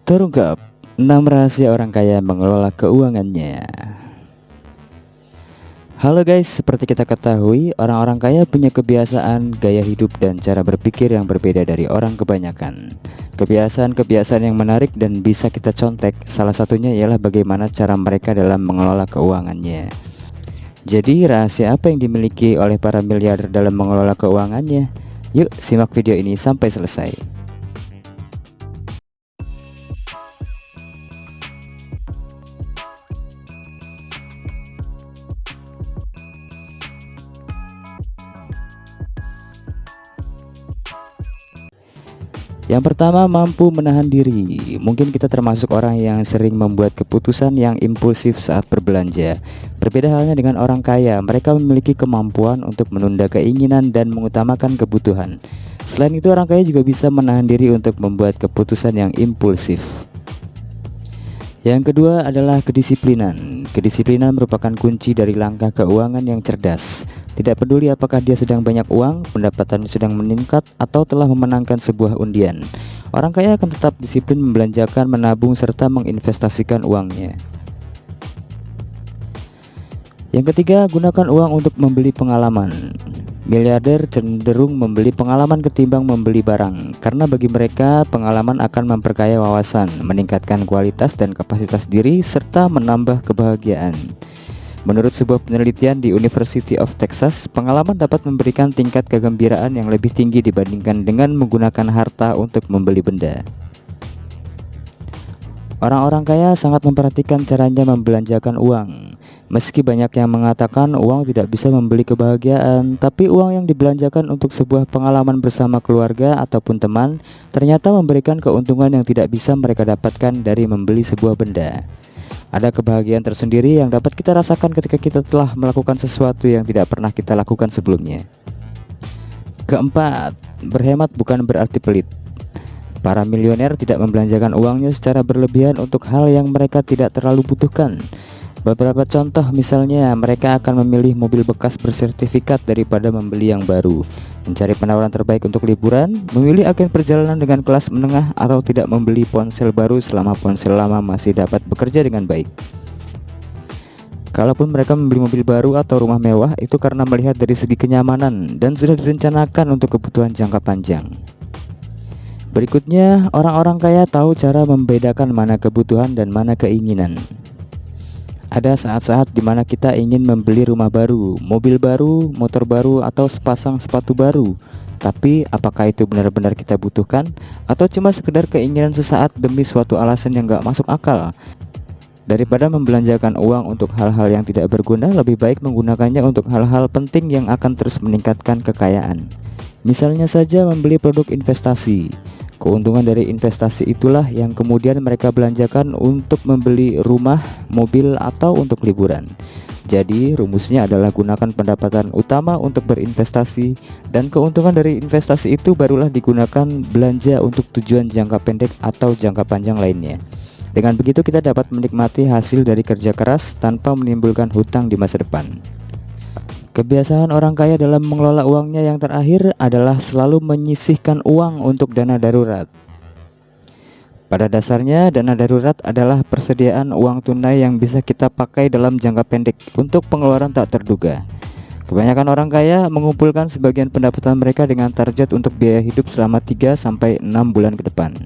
Terungkap 6 rahasia orang kaya mengelola keuangannya. Halo guys, seperti kita ketahui, orang-orang kaya punya kebiasaan, gaya hidup, dan cara berpikir yang berbeda dari orang kebanyakan. Kebiasaan-kebiasaan yang menarik dan bisa kita contek, salah satunya ialah bagaimana cara mereka dalam mengelola keuangannya. Jadi, rahasia apa yang dimiliki oleh para miliarder dalam mengelola keuangannya? Yuk, simak video ini sampai selesai. Yang pertama, mampu menahan diri. Mungkin kita termasuk orang yang sering membuat keputusan yang impulsif saat berbelanja. Berbeda halnya dengan orang kaya, mereka memiliki kemampuan untuk menunda keinginan dan mengutamakan kebutuhan. Selain itu, orang kaya juga bisa menahan diri untuk membuat keputusan yang impulsif. Yang kedua adalah kedisiplinan. Kedisiplinan merupakan kunci dari langkah keuangan yang cerdas. Tidak peduli apakah dia sedang banyak uang, pendapatan sedang meningkat, atau telah memenangkan sebuah undian. Orang kaya akan tetap disiplin membelanjakan, menabung, serta menginvestasikan uangnya. Yang ketiga, gunakan uang untuk membeli pengalaman. Miliarder cenderung membeli pengalaman ketimbang membeli barang, karena bagi mereka pengalaman akan memperkaya wawasan, meningkatkan kualitas dan kapasitas diri, serta menambah kebahagiaan. Menurut sebuah penelitian di University of Texas, pengalaman dapat memberikan tingkat kegembiraan yang lebih tinggi dibandingkan dengan menggunakan harta untuk membeli benda. Orang-orang kaya sangat memperhatikan caranya membelanjakan uang. Meski banyak yang mengatakan uang tidak bisa membeli kebahagiaan, tapi uang yang dibelanjakan untuk sebuah pengalaman bersama keluarga ataupun teman ternyata memberikan keuntungan yang tidak bisa mereka dapatkan dari membeli sebuah benda. Ada kebahagiaan tersendiri yang dapat kita rasakan ketika kita telah melakukan sesuatu yang tidak pernah kita lakukan sebelumnya. Keempat, berhemat bukan berarti pelit. Para milioner tidak membelanjakan uangnya secara berlebihan untuk hal yang mereka tidak terlalu butuhkan. Beberapa contoh, misalnya mereka akan memilih mobil bekas bersertifikat daripada membeli yang baru, mencari penawaran terbaik untuk liburan, memilih agen perjalanan dengan kelas menengah, atau tidak membeli ponsel baru selama ponsel lama masih dapat bekerja dengan baik. Kalaupun mereka membeli mobil baru atau rumah mewah, itu karena melihat dari segi kenyamanan dan sudah direncanakan untuk kebutuhan jangka panjang. Berikutnya, orang-orang kaya tahu cara membedakan mana kebutuhan dan mana keinginan. Ada saat-saat di mana kita ingin membeli rumah baru, mobil baru, motor baru, atau sepasang sepatu baru. Tapi apakah itu benar-benar kita butuhkan? Atau cuma sekedar keinginan sesaat demi suatu alasan yang gak masuk akal? Daripada membelanjakan uang untuk hal-hal yang tidak berguna, lebih baik menggunakannya untuk hal-hal penting yang akan terus meningkatkan kekayaan. Misalnya saja membeli produk investasi. Keuntungan dari investasi itulah yang kemudian mereka belanjakan untuk membeli rumah, mobil, atau untuk liburan. Jadi rumusnya adalah gunakan pendapatan utama untuk berinvestasi, dan keuntungan dari investasi itu barulah digunakan belanja untuk tujuan jangka pendek atau jangka panjang lainnya. Dengan begitu kita dapat menikmati hasil dari kerja keras tanpa menimbulkan hutang di masa depan. Kebiasaan orang kaya dalam mengelola uangnya yang terakhir adalah selalu menyisihkan uang untuk dana darurat. Pada dasarnya, dana darurat adalah persediaan uang tunai yang bisa kita pakai dalam jangka pendek untuk pengeluaran tak terduga. Kebanyakan orang kaya mengumpulkan sebagian pendapatan mereka dengan target untuk biaya hidup selama 3-6 bulan ke depan.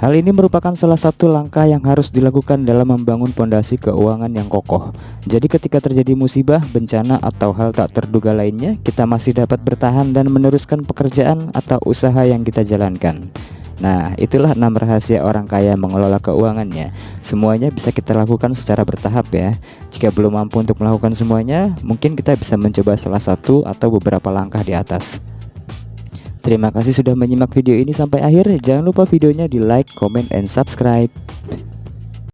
Hal ini merupakan salah satu langkah yang harus dilakukan dalam membangun fondasi keuangan yang kokoh. Jadi ketika terjadi musibah, bencana, atau hal tak terduga lainnya, kita masih dapat bertahan dan meneruskan pekerjaan atau usaha yang kita jalankan. Nah, itulah 6 rahasia orang kaya mengelola keuangannya. Semuanya bisa kita lakukan secara bertahap ya. Jika belum mampu untuk melakukan semuanya, mungkin kita bisa mencoba salah satu atau beberapa langkah di atas. Terima kasih sudah menyimak video ini sampai akhir. Jangan lupa videonya di like, comment, and subscribe.